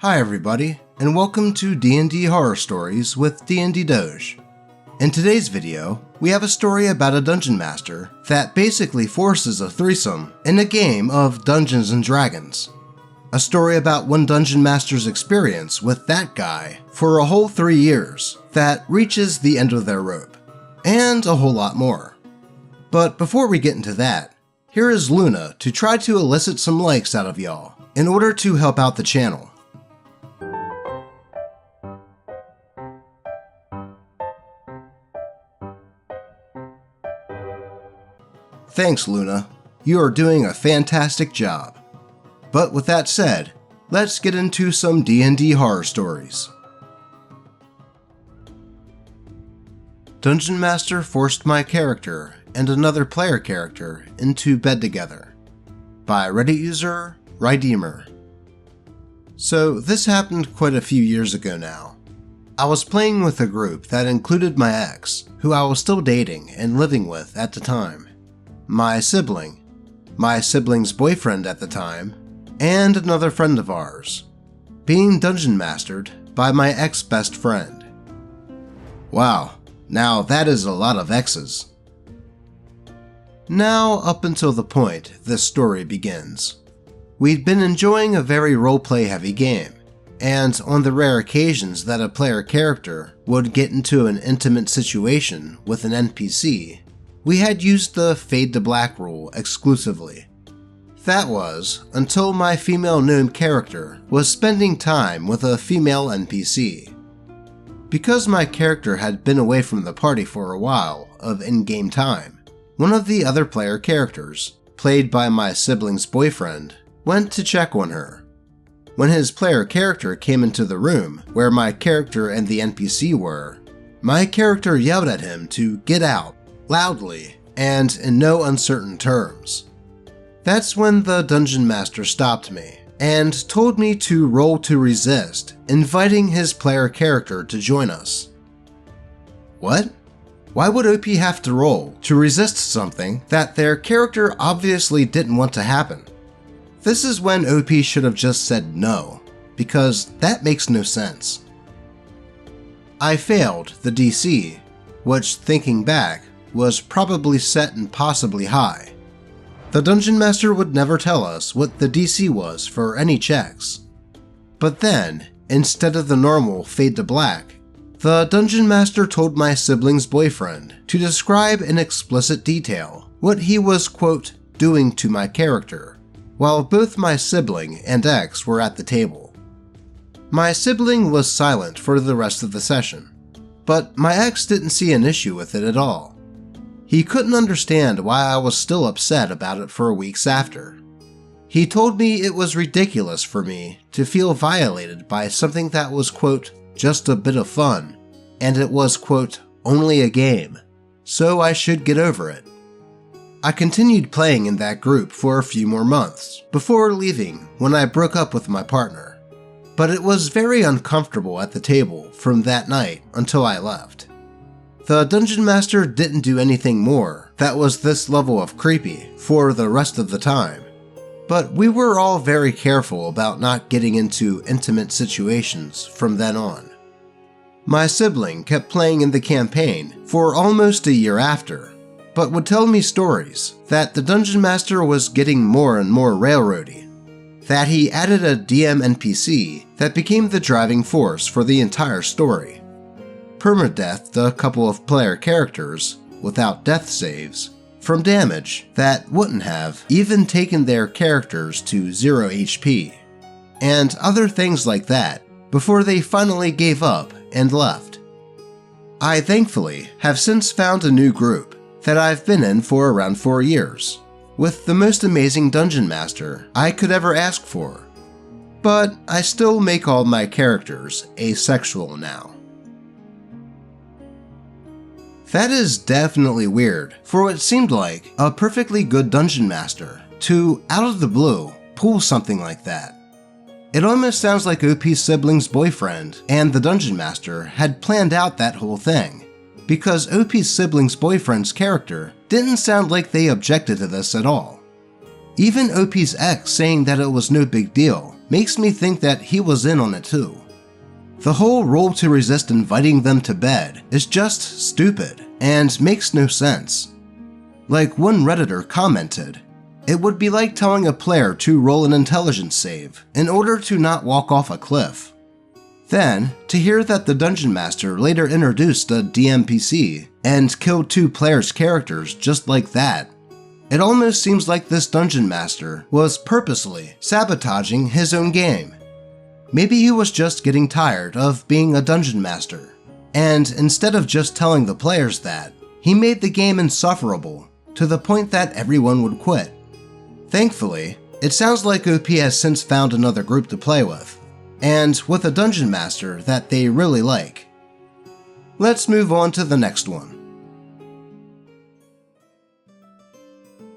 Hi everybody, and welcome to DnD Horror Stories with DnD Doge. In today's video, we have a story about a dungeon master that basically forces a threesome in a game of Dungeons & Dragons. A story about one dungeon master's experience with that guy for a whole 3 years that reaches the end of their rope, and a whole lot more. But before we get into that, here is Luna to try to elicit some likes out of y'all in order to help out the channel. Thanks, Luna. You are doing a fantastic job. But with that said, let's get into some DnD horror stories. Dungeon Master forced my character and another player character into bed together. By Reddit user, Rydeemer. So this happened quite a few years ago now. I was playing with a group that included my ex, who I was still dating and living with at the time. My sibling, my sibling's boyfriend at the time, and another friend of ours, being dungeon mastered by my ex-best friend. Wow, now that is a lot of exes. Now up until the point this story begins. We'd been enjoying a very roleplay heavy game, and on the rare occasions that a player character would get into an intimate situation with an NPC, we had used the fade to black rule exclusively. That was until my female gnome character was spending time with a female NPC. Because my character had been away from the party for a while of in-game time, one of the other player characters, played by my sibling's boyfriend, went to check on her. When his player character came into the room where my character and the NPC were, my character yelled at him to get out, loudly, and in no uncertain terms. That's when the dungeon master stopped me and told me to roll to resist, inviting his player character to join us. What? Why would OP have to roll to resist something that their character obviously didn't want to happen? This is when OP should have just said no, because that makes no sense. I failed the DC, which, thinking back, was probably set impossibly high. The Dungeon Master would never tell us what the DC was for any checks. But then, instead of the normal fade to black, the Dungeon Master told my sibling's boyfriend to describe in explicit detail what he was, quote, doing to my character, while both my sibling and ex were at the table. My sibling was silent for the rest of the session, but my ex didn't see an issue with it at all. He couldn't understand why I was still upset about it for weeks after. He told me it was ridiculous for me to feel violated by something that was, quote, just a bit of fun, and it was, quote, only a game, so I should get over it. I continued playing in that group for a few more months before leaving when I broke up with my partner, but it was very uncomfortable at the table from that night until I left. The Dungeon Master didn't do anything more that was this level of creepy for the rest of the time, but we were all very careful about not getting into intimate situations from then on. My sibling kept playing in the campaign for almost a year after, but would tell me stories that the Dungeon Master was getting more and more railroady, that he added a DM NPC that became the driving force for the entire story, permadeathed a couple of player characters without death saves from damage that wouldn't have even taken their characters to 0 HP, and other things like that before they finally gave up and left. I thankfully have since found a new group that I've been in for around 4 years, with the most amazing dungeon master I could ever ask for, but I still make all my characters asexual now. That is definitely weird for what seemed like a perfectly good dungeon master to, out of the blue, pull something like that. It almost sounds like OP's sibling's boyfriend and the dungeon master had planned out that whole thing, because OP's sibling's boyfriend's character didn't sound like they objected to this at all. Even OP's ex saying that it was no big deal makes me think that he was in on it too. The whole roll to resist inviting them to bed is just stupid and makes no sense. Like one Redditor commented, it would be like telling a player to roll an intelligence save in order to not walk off a cliff. Then, to hear that the Dungeon Master later introduced a DMPC and killed 2 players' characters just like that, it almost seems like this Dungeon Master was purposely sabotaging his own game. Maybe he was just getting tired of being a Dungeon Master, and instead of just telling the players that, he made the game insufferable to the point that everyone would quit. Thankfully, it sounds like OP has since found another group to play with, and with a Dungeon Master that they really like. Let's move on to the next one.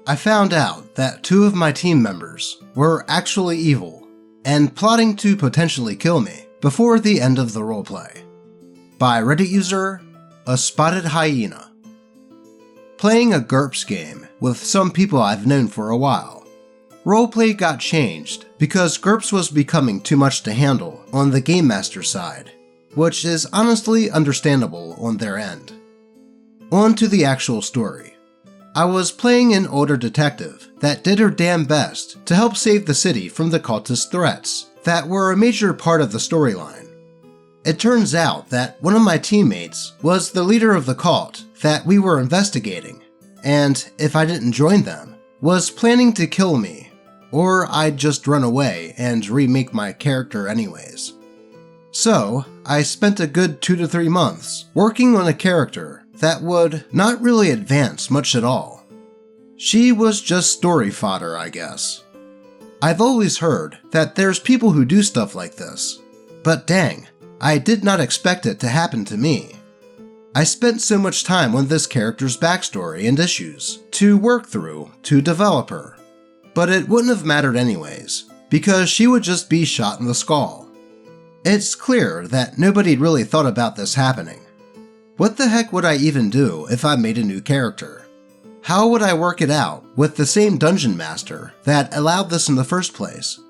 I found out that 2 of my team members were actually evil and plotting to potentially kill me before the end of the roleplay. By Reddit user, A Spotted Hyena. Playing a GURPS game with some people I've known for a while, roleplay got changed because GURPS was becoming too much to handle on the Game Master side, which is honestly understandable on their end. On to the actual story. I was playing an older detective that did her damn best to help save the city from the cultist threats that were a major part of the storyline. It turns out that one of my teammates was the leader of the cult that we were investigating, and if I didn't join them, was planning to kill me, or I'd just run away and remake my character anyways. So, I spent a good 2 to 3 months working on a character that would not really advance much at all. She was just story fodder, I guess. I've always heard that there's people who do stuff like this, but dang, I did not expect it to happen to me. I spent so much time on this character's backstory and issues to work through to develop her, but it wouldn't have mattered anyways, because she would just be shot in the skull. It's clear that nobody really thought about this happening. What the heck would I even do if I made a new character? How would I work it out with the same Dungeon Master that allowed this in the first place?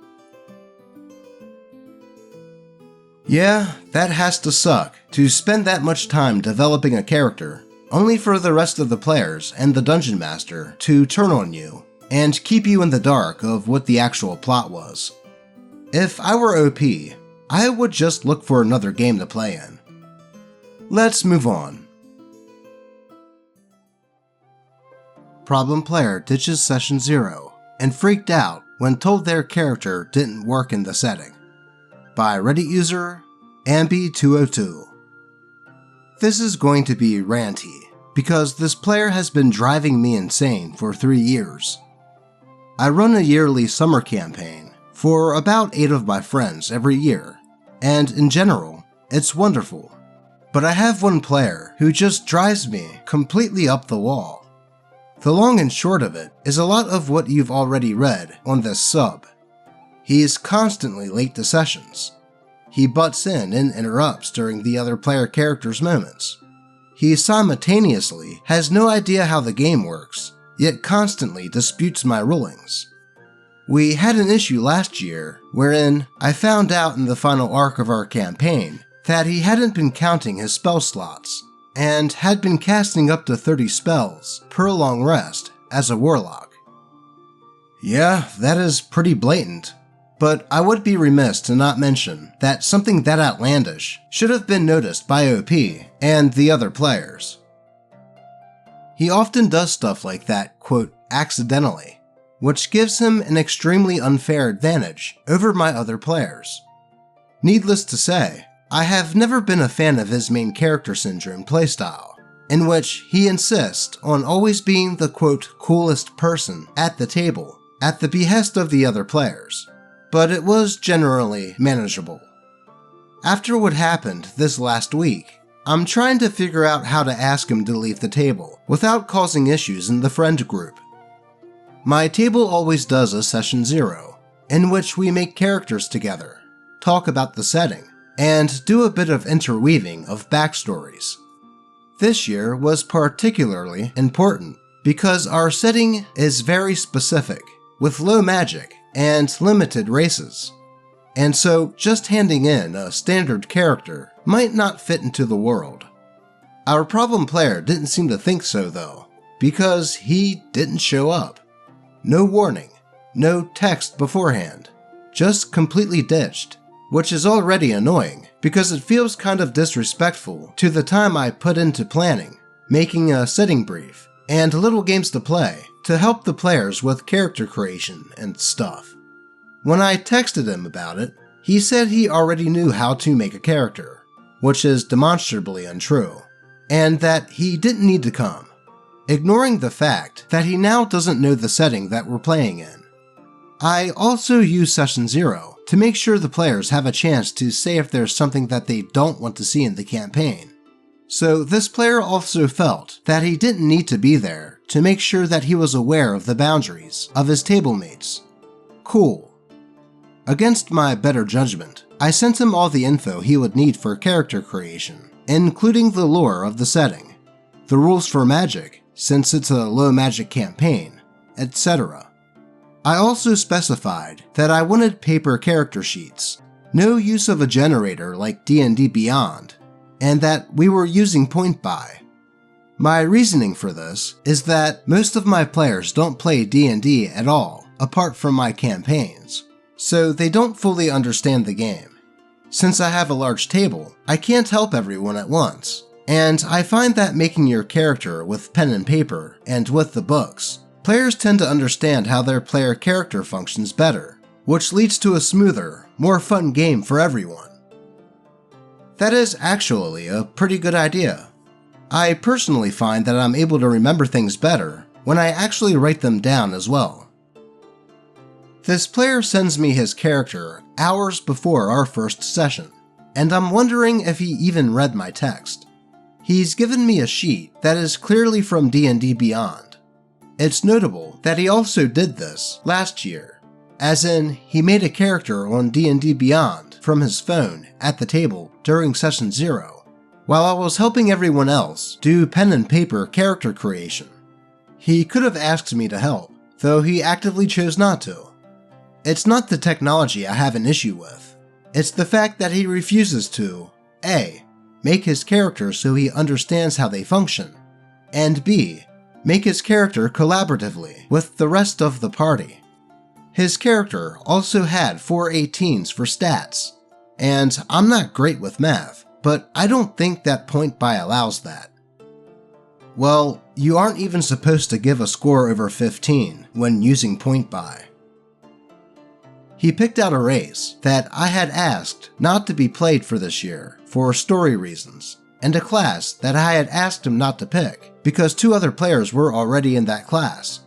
Yeah, that has to suck, to spend that much time developing a character, only for the rest of the players and the Dungeon Master to turn on you and keep you in the dark of what the actual plot was. If I were OP, I would just look for another game to play in. Let's move on. Problem player ditches session 0 and freaked out when told their character didn't work in the setting. By Reddit user, Ambi202. This is going to be ranty, because this player has been driving me insane for 3 years. I run a yearly summer campaign for about 8 of my friends every year, and in general, it's wonderful. But I have one player who just drives me completely up the wall. The long and short of it is a lot of what you've already read on this sub. He is constantly late to sessions. He butts in and interrupts during the other player character's moments. He simultaneously has no idea how the game works, yet constantly disputes my rulings. We had an issue last year wherein I found out in the final arc of our campaign that he hadn't been counting his spell slots, and had been casting up to 30 spells per long rest as a warlock. Yeah, that is pretty blatant, but I would be remiss to not mention that something that outlandish should have been noticed by OP and the other players. He often does stuff like that, quote, accidentally, which gives him an extremely unfair advantage over my other players. Needless to say, I have never been a fan of his main character syndrome playstyle, in which he insists on always being the quote coolest person at the table at the behest of the other players, but it was generally manageable. After what happened this last week, I'm trying to figure out how to ask him to leave the table without causing issues in the friend group. My table always does a session 0, in which we make characters together, talk about the setting, and do a bit of interweaving of backstories. This year was particularly important because our setting is very specific, with low magic and limited races. and so just handing in a standard character might not fit into the world. Our problem player didn't seem to think so though, because he didn't show up. No warning, no text beforehand, just completely ditched, which is already annoying because it feels kind of disrespectful to the time I put into planning, making a setting brief, and little games to play to help the players with character creation and stuff. When I texted him about it, he said he already knew how to make a character, which is demonstrably untrue, and that he didn't need to come, ignoring the fact that he now doesn't know the setting that we're playing in. I also use Session 0 to make sure the players have a chance to say if there's something that they don't want to see in the campaign. So this player also felt that he didn't need to be there to make sure that he was aware of the boundaries of his table mates. Cool. Against my better judgment, I sent him all the info he would need for character creation, including the lore of the setting, the rules for magic, since it's a low magic campaign, etc. I also specified that I wanted paper character sheets, no use of a generator like D&D Beyond, and that we were using point buy. My reasoning for this is that most of my players don't play D&D at all, apart from my campaigns, so they don't fully understand the game. Since I have a large table, I can't help everyone at once, and I find that making your character with pen and paper and with the books, players tend to understand how their player character functions better, which leads to a smoother, more fun game for everyone. That is actually a pretty good idea. I personally find that I'm able to remember things better when I actually write them down as well. This player sends me his character hours before our first session, and I'm wondering if he even read my text. He's given me a sheet that is clearly from D&D Beyond. It's notable that he also did this last year, as in he made a character on D&D Beyond from his phone at the table during Session 0, while I was helping everyone else do pen and paper character creation. He could have asked me to help, though he actively chose not to. It's not the technology I have an issue with. It's the fact that he refuses to A. Make his character so he understands how they function, and B. Make his character collaboratively with the rest of the party. His character also had 4 18s for stats, and I'm not great with math, but I don't think that point buy allows that. Well, you aren't even supposed to give a score over 15 when using point buy. He picked out a race that I had asked not to be played for this year for story reasons, and a class that I had asked him not to pick because 2 other players were already in that class.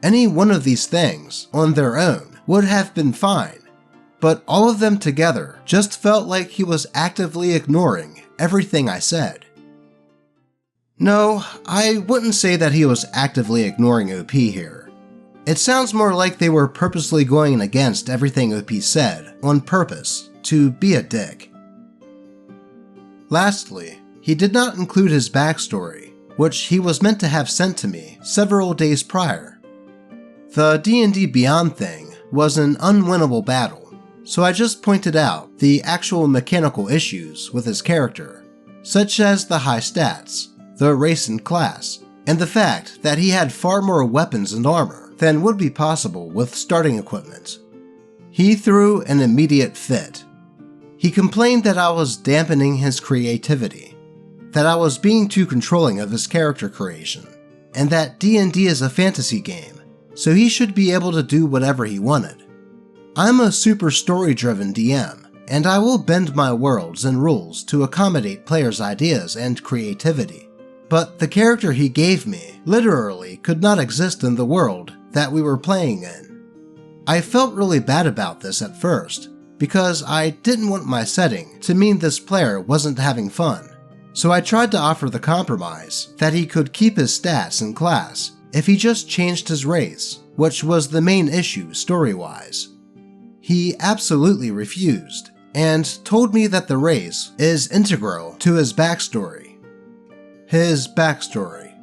Any one of these things on their own would have been fine, but all of them together just felt like he was actively ignoring everything I said. No, I wouldn't say that he was actively ignoring OP here. It sounds more like they were purposely going against everything OP said on purpose to be a dick. Lastly, he did not include his backstory, which he was meant to have sent to me several days prior. The D&D Beyond thing was an unwinnable battle, so I just pointed out the actual mechanical issues with his character, such as the high stats, the race and class, and the fact that he had far more weapons and armor than would be possible with starting equipment. He threw an immediate fit. He complained that I was dampening his creativity, that I was being too controlling of his character creation, and that D&D is a fantasy game, so he should be able to do whatever he wanted. I'm a super story-driven DM, and I will bend my worlds and rules to accommodate players' ideas and creativity. But the character he gave me literally could not exist in the world that we were playing in. I felt really bad about this at first, because I didn't want my setting to mean this player wasn't having fun, so I tried to offer the compromise that he could keep his stats in class if he just changed his race, which was the main issue story-wise. He absolutely refused, and told me that the race is integral to his backstory. His backstory.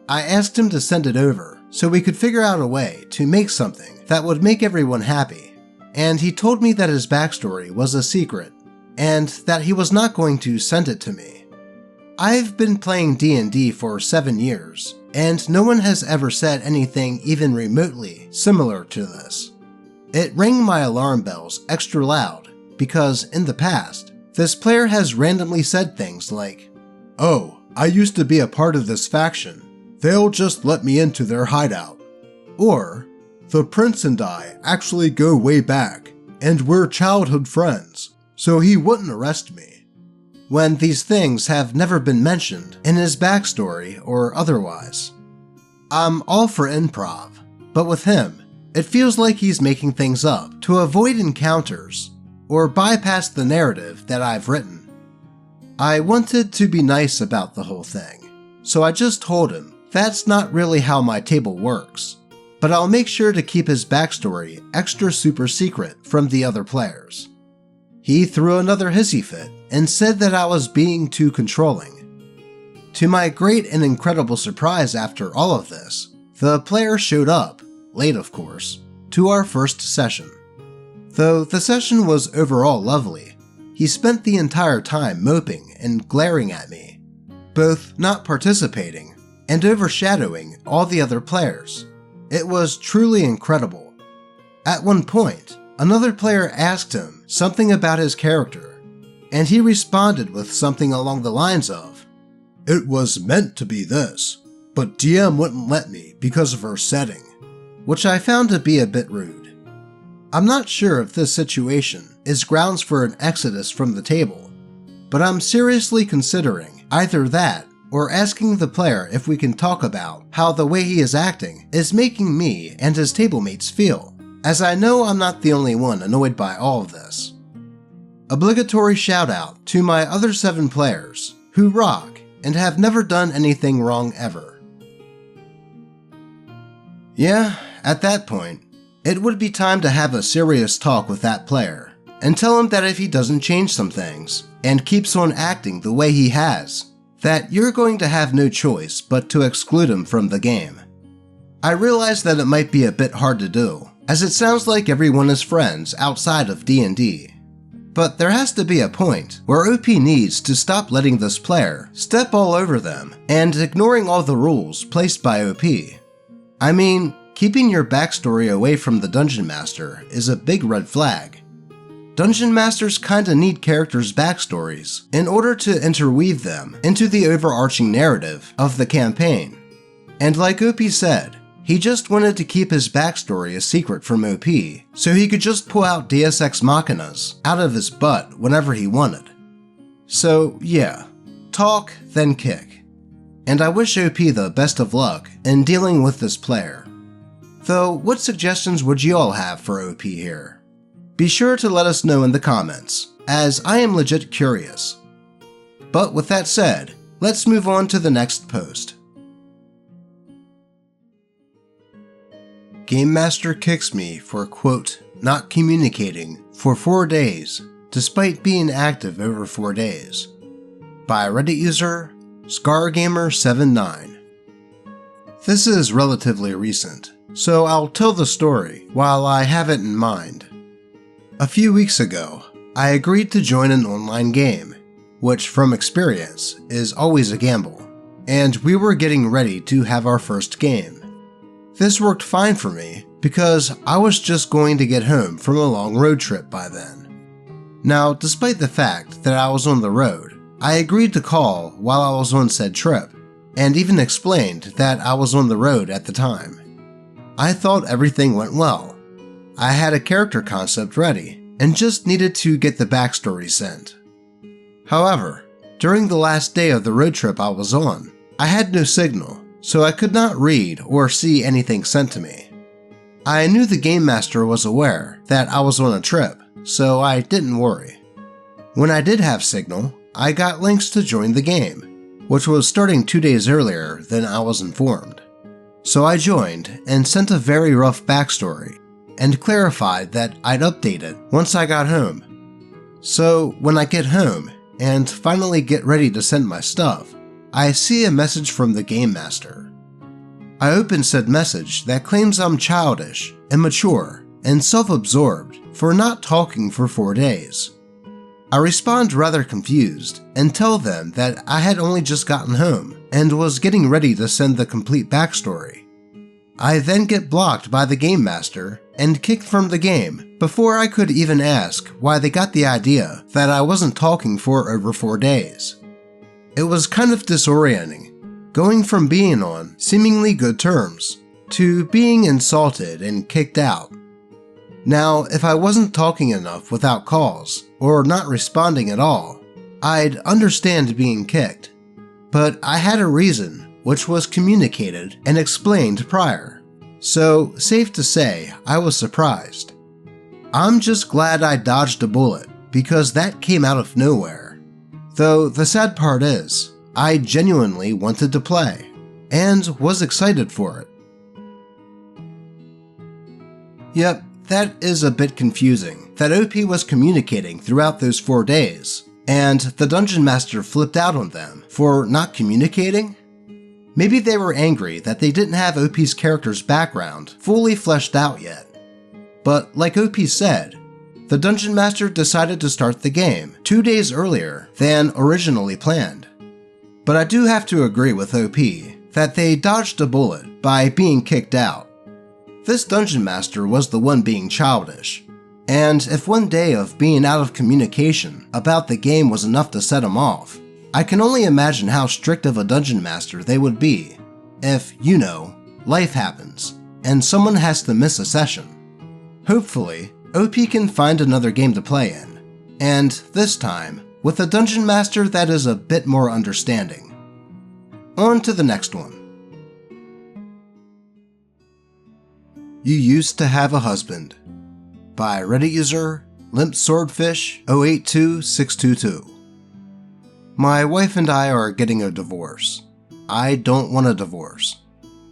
I asked him to send it over so we could figure out a way to make something that would make everyone happy, and he told me that his backstory was a secret, and that he was not going to send it to me. I've been playing D&D for 7 years, and no one has ever said anything even remotely similar to this. It rang my alarm bells extra loud, because in the past, this player has randomly said things like, "Oh, I used to be a part of this faction. They'll just let me into their hideout." Or, "The prince and I actually go way back, and we're childhood friends, so he wouldn't arrest me." When these things have never been mentioned in his backstory or otherwise. I'm all for improv, but with him, it feels like he's making things up to avoid encounters or bypass the narrative that I've written. I wanted to be nice about the whole thing, so I just told him that's not really how my table works, but I'll make sure to keep his backstory extra super secret from the other players. He threw another hissy fit and said that I was being too controlling. To my great and incredible surprise after all of this, the player showed up, late of course, to our first session. Though the session was overall lovely, he spent the entire time moping and glaring at me, both not participating and overshadowing all the other players. It was truly incredible. At one point, another player asked him something about his character, and he responded with something along the lines of, "It was meant to be this, but DM wouldn't let me because of her setting," which I found to be a bit rude. I'm not sure if this situation is grounds for an exodus from the table, but I'm seriously considering either that or asking the player if we can talk about how the way he is acting is making me and his tablemates feel, as I know I'm not the only one annoyed by all of this. Obligatory shout out to my other 7 players who rock and have never done anything wrong ever. Yeah, at that point, it would be time to have a serious talk with that player and tell him that if he doesn't change some things and keeps on acting the way he has, that you're going to have no choice but to exclude him from the game. I realize that it might be a bit hard to do, as it sounds like everyone is friends outside of D&D. But there has to be a point where OP needs to stop letting this player step all over them and ignoring all the rules placed by OP. I mean, keeping your backstory away from the Dungeon Master is a big red flag. Dungeon Masters kinda need characters' backstories in order to interweave them into the overarching narrative of the campaign. And like OP said, he just wanted to keep his backstory a secret from OP, so he could just pull out Deus Ex Machinas out of his butt whenever he wanted. So yeah, talk, then kick. And I wish OP the best of luck in dealing with this player. Though, what suggestions would you all have for OP here? Be sure to let us know in the comments, as I am legit curious. But with that said, let's move on to the next post. Game Master kicks me for, quote, not communicating for 4 days, despite being active over 4 days. By Reddit user, ScarGamer79. This is relatively recent, so I'll tell the story while I have it in mind. A few weeks ago, I agreed to join an online game, which from experience is always a gamble, and we were getting ready to have our first game. This worked fine for me because I was just going to get home from a long road trip by then. Now, despite the fact that I was on the road, I agreed to call while I was on said trip, and even explained that I was on the road at the time. I thought everything went well. I had a character concept ready, and just needed to get the backstory sent. However, during the last day of the road trip I was on, I had no signal, so I could not read or see anything sent to me. I knew the Game Master was aware that I was on a trip, so I didn't worry. When I did have signal, I got links to join the game, which was starting 2 days earlier than I was informed. So I joined and sent a very rough backstory, and clarified that I'd update it once I got home. So when I get home and finally get ready to send my stuff, I see a message from the Game Master. I open said message that claims I'm childish, immature, and self-absorbed for not talking for 4 days. I respond rather confused and tell them that I had only just gotten home and was getting ready to send the complete backstory. I then get blocked by the game master and kicked from the game before I could even ask why they got the idea that I wasn't talking for over 4 days. It was kind of disorienting, going from being on seemingly good terms to being insulted and kicked out. Now, if I wasn't talking enough without cause, or not responding at all, I'd understand being kicked. But I had a reason, which was communicated and explained prior. So, safe to say, I was surprised. I'm just glad I dodged a bullet, because that came out of nowhere. Though the sad part is, I genuinely wanted to play, and was excited for it. Yep, that is a bit confusing, that OP was communicating throughout those 4 days, and the Dungeon Master flipped out on them for not communicating? Maybe they were angry that they didn't have OP's character's background fully fleshed out yet. But like OP said, the Dungeon Master decided to start the game 2 days earlier than originally planned. But I do have to agree with OP that they dodged a bullet by being kicked out. This Dungeon Master was the one being childish, and if 1 day of being out of communication about the game was enough to set him off, I can only imagine how strict of a Dungeon Master they would be if, life happens, and someone has to miss a session. Hopefully, OP can find another game to play in, and this time, with a Dungeon Master that is a bit more understanding. On to the next one. You Used to Have a Husband by Reddit user LimpSwordfish082622. My wife and I are getting a divorce. I don't want a divorce.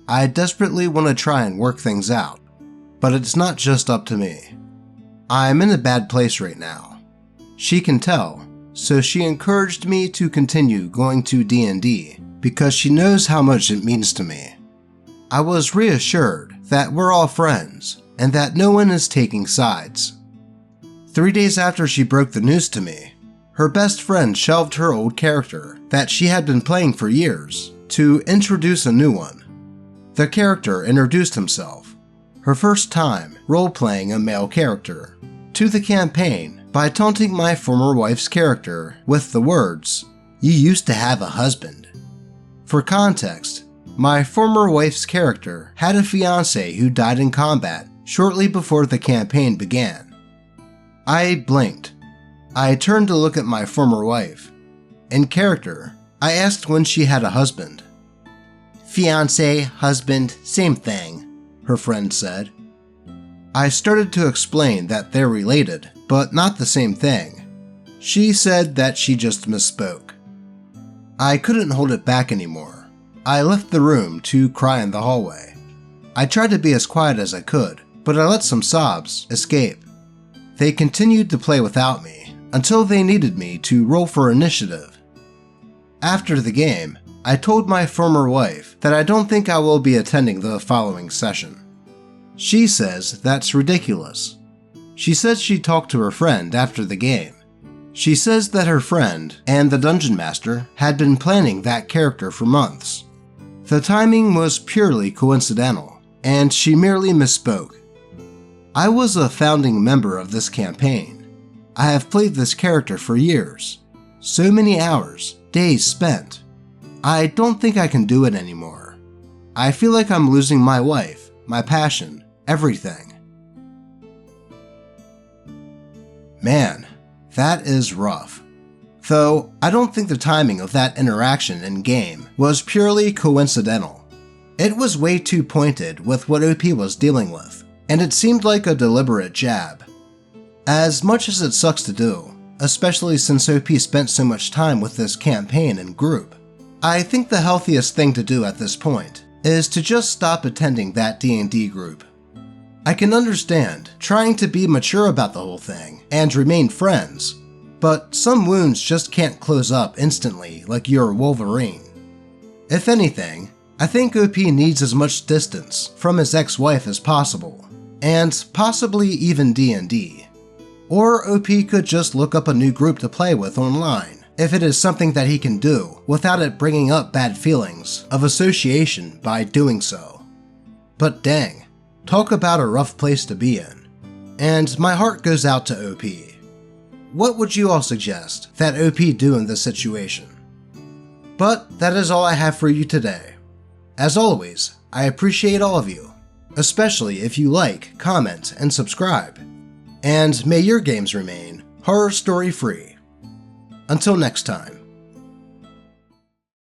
I desperately want to try and work things out, but it's not just up to me. I'm in a bad place right now. She can tell, so she encouraged me to continue going to DnD because she knows how much it means to me. I was reassured that we're all friends and that no one is taking sides. 3 days after she broke the news to me, her best friend shelved her old character that she had been playing for years to introduce a new one. The character introduced himself, her first time role-playing a male character, to the campaign by taunting my former wife's character with the words, "You used to have a husband." For context, my former wife's character had a fiancé who died in combat shortly before the campaign began. I blinked. I turned to look at my former wife. In character, I asked when she had a husband. "Fiancé, husband, same thing," her friend said. I started to explain that they're related, but not the same thing. She said that she just misspoke. I couldn't hold it back anymore. I left the room to cry in the hallway. I tried to be as quiet as I could, but I let some sobs escape. They continued to play without me until they needed me to roll for initiative. After the game, I told my former wife that I don't think I will be attending the following session. She says that's ridiculous. She says she talked to her friend after the game. She says that her friend and the Dungeon Master had been planning that character for months. The timing was purely coincidental, and she merely misspoke. I was a founding member of this campaign. I have played this character for years. So many hours, days spent. I don't think I can do it anymore. I feel like I'm losing my wife, my passion, everything. Man, that is rough. Though, I don't think the timing of that interaction in-game was purely coincidental. It was way too pointed with what OP was dealing with, and it seemed like a deliberate jab. As much as it sucks to do, especially since OP spent so much time with this campaign and group, I think the healthiest thing to do at this point is to just stop attending that D&D group. I can understand trying to be mature about the whole thing and remain friends, but some wounds just can't close up instantly like you're Wolverine. If anything, I think OP needs as much distance from his ex-wife as possible, and possibly even D&D. Or OP could just look up a new group to play with online, if it is something that he can do without it bringing up bad feelings of association by doing so. But dang, talk about a rough place to be in. And my heart goes out to OP. What would you all suggest that OP do in this situation? But that is all I have for you today. As always, I appreciate all of you, especially if you like, comment, and subscribe. And may your games remain horror story free. Until next time.